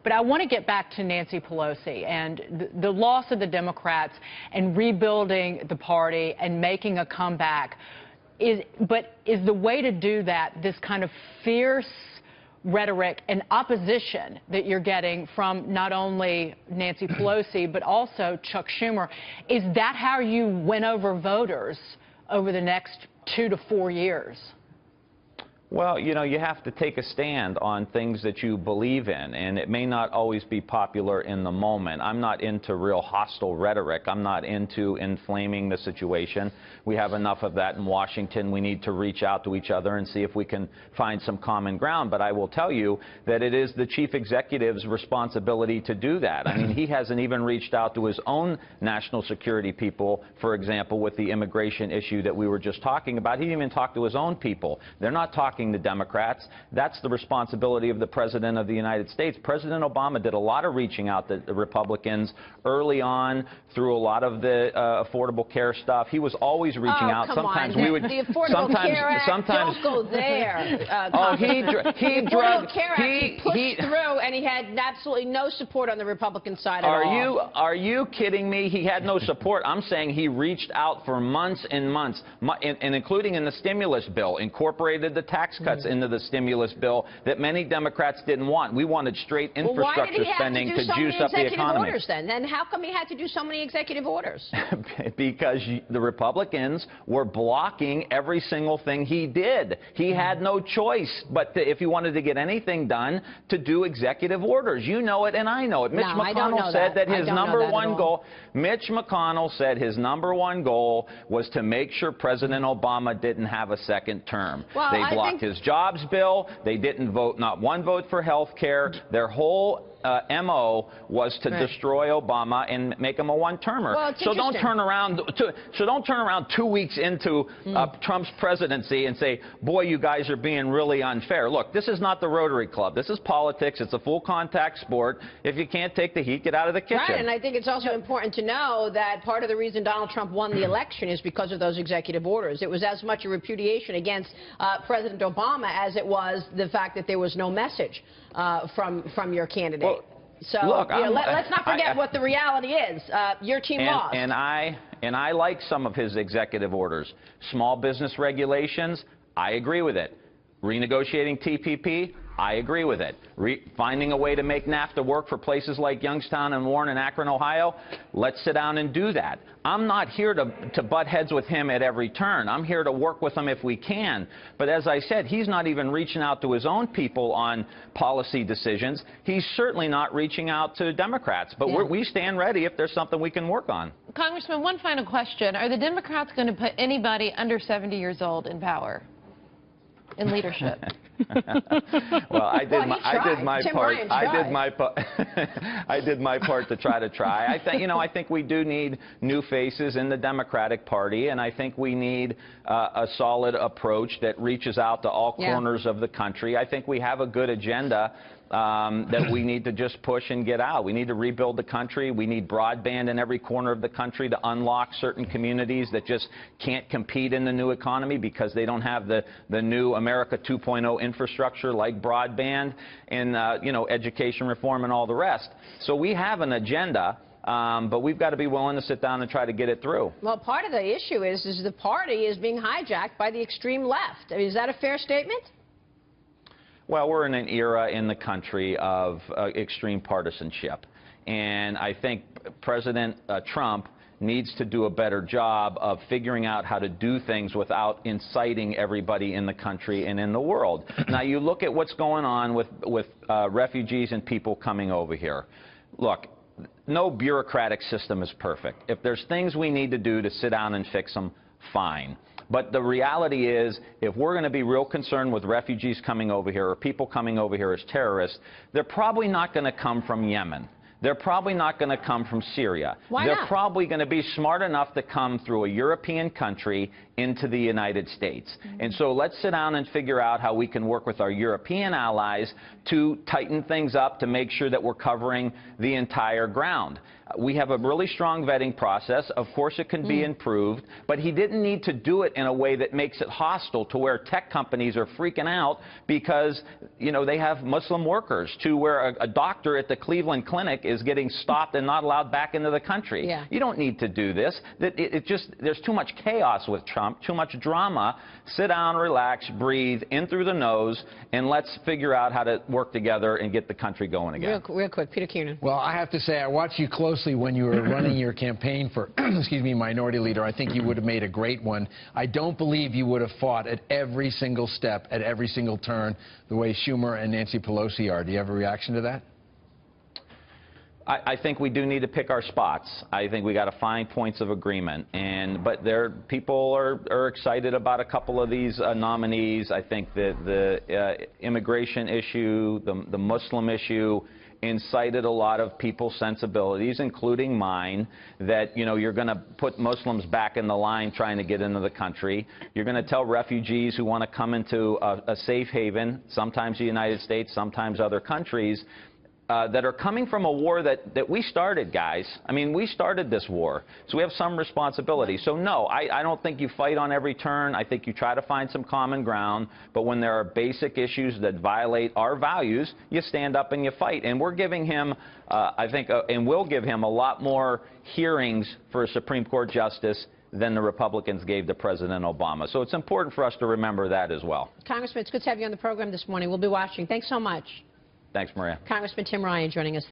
But I want to get back to Nancy Pelosi and the loss of the Democrats and rebuilding the party and making a comeback. But is the way to do that this kind of fierce rhetoric and opposition that you're getting from not only Nancy Pelosi but also Chuck Schumer? Is that how you win over voters over the next 2 to 4 years? Well, you know, you have to take a stand on things that you believe in, and it may not always be popular in the moment. I'm not into real hostile rhetoric. I'm not into inflaming the situation. We have enough of that in Washington. We need to reach out to each other and see if we can find some common ground. But I will tell you that it is the chief executive's responsibility to do that. I mean, he hasn't even reached out to his own national security people, for example, with the immigration issue that we were just talking about. He didn't even talk to his own people. They're not talking to Democrats. That's the responsibility of the President of the United States. President Obama did a lot of reaching out to the Republicans early on through a lot of the Affordable Care stuff. He was always reaching out. Sometimes we would. The Affordable Care Act, don't go there. He Affordable Care Act, he pushed through, and he had absolutely no support on the Republican side at all. Are you kidding me? He had no support. I'm saying he reached out for months and months, and including in the stimulus bill, incorporated the tax cuts into the stimulus bill that many Democrats didn't want. We wanted straight infrastructure spending to juice up the economy. Orders, then how come he had to do so many executive orders? Because the Republicans were blocking every single thing he did. He had no choice but if he wanted to get anything done, to do executive orders. You know it and I know it. Mitch McConnell said that his number one goal, Mitch McConnell said his number one goal was to make sure President Obama didn't have a second term. Well, they blocked his jobs bill. They didn't vote, not one vote for health care. Their whole MO was to destroy Obama and make him a one-termer. Well, so don't turn around. So don't turn around 2 weeks into Trump's presidency and say, "Boy, you guys are being really unfair." Look, this is not the Rotary Club. This is politics. It's a full-contact sport. If you can't take the heat, get out of the kitchen. Right, and I think it's also important to know that part of the reason Donald Trump won the election is because of those executive orders. It was as much a repudiation against President Obama as it was the fact that there was no message from your candidate. Well, so look, let's not forget what the reality is. Your team lost. And I like some of his executive orders. Small business regulations, I agree with it. Renegotiating TPP, I agree with it. Finding a way to make NAFTA work for places like Youngstown and Warren and Akron, Ohio, let's sit down and do that. I'm not here to butt heads with him at every turn. I'm here to work with him if we can. But as I said, he's not even reaching out to his own people on policy decisions. He's certainly not reaching out to Democrats. But we stand ready if there's something we can work on. Congressman, one final question. Are the Democrats going to put anybody under 70 years old in power? In leadership. Well, I did my part. I did my part to try. I think we do need new faces in the Democratic Party, and I think we need a solid approach that reaches out to all corners of the country. I think we have a good agenda that we need to just push and get out. We need to rebuild the country. We need broadband in every corner of the country to unlock certain communities that just can't compete in the new economy because they don't have the new America 2.0 infrastructure like broadband and education reform and all the rest. So we have an agenda. But we've got to be willing to sit down and try to get it through. Well, part of the issue is the party is being hijacked by the extreme left. I mean, is that a fair statement? Well, we're in an era in the country of extreme partisanship. And I think President Trump needs to do a better job of figuring out how to do things without inciting everybody in the country and in the world. Now, you look at what's going on with refugees and people coming over here. Look, no bureaucratic system is perfect. If there's things we need to do to sit down and fix them, fine. But the reality is, if we're going to be real concerned with refugees coming over here or people coming over here as terrorists, they're probably not going to come from Yemen. they're probably not going to come from Syria. Why They're not? probably going to be smart enough to come through a European country into the United States. And so let's sit down and figure out how we can work with our European allies to tighten things up to make sure that we're covering the entire ground. We have a really strong vetting process. Of course, it can be improved, but he didn't need to do it in a way that makes it hostile to where tech companies are freaking out because, you know, they have Muslim workers, to where a doctor at the Cleveland Clinic is getting stopped and not allowed back into the country. Yeah. You don't need to do this. There's too much chaos with Trump, too much drama. Sit down, relax, breathe, in through the nose, and let's figure out how to work together and get the country going again. Real quick, Peter Kiernan. Well, I have to say, I watched you closely when you were running your campaign for, excuse me, minority leader. I think you would have made a great one. I don't believe you would have fought at every single step, at every single turn, the way Schumer and Nancy Pelosi are. Do you have a reaction to that? I think we do need to pick our spots. I think we got to find points of agreement, but people are excited about a couple of these nominees. I think that the immigration issue, the Muslim issue, incited a lot of people's sensibilities, including mine, that, you know, you're going to put Muslims back in the line trying to get into the country. You're going to tell refugees who want to come into a safe haven, sometimes the United States, sometimes other countries, that are coming from a war that we started, guys. I mean, we started this war, so we have some responsibility. So, no, I don't think you fight on every turn. I think you try to find some common ground, but when there are basic issues that violate our values, you stand up and you fight. And we're giving him, I think, and we'll give him a lot more hearings for a Supreme Court justice than the Republicans gave to President Obama. So it's important for us to remember that as well. Congressman, it's good to have you on the program this morning. We'll be watching. Thanks so much. Thanks, Maria. Congressman Tim Ryan joining us.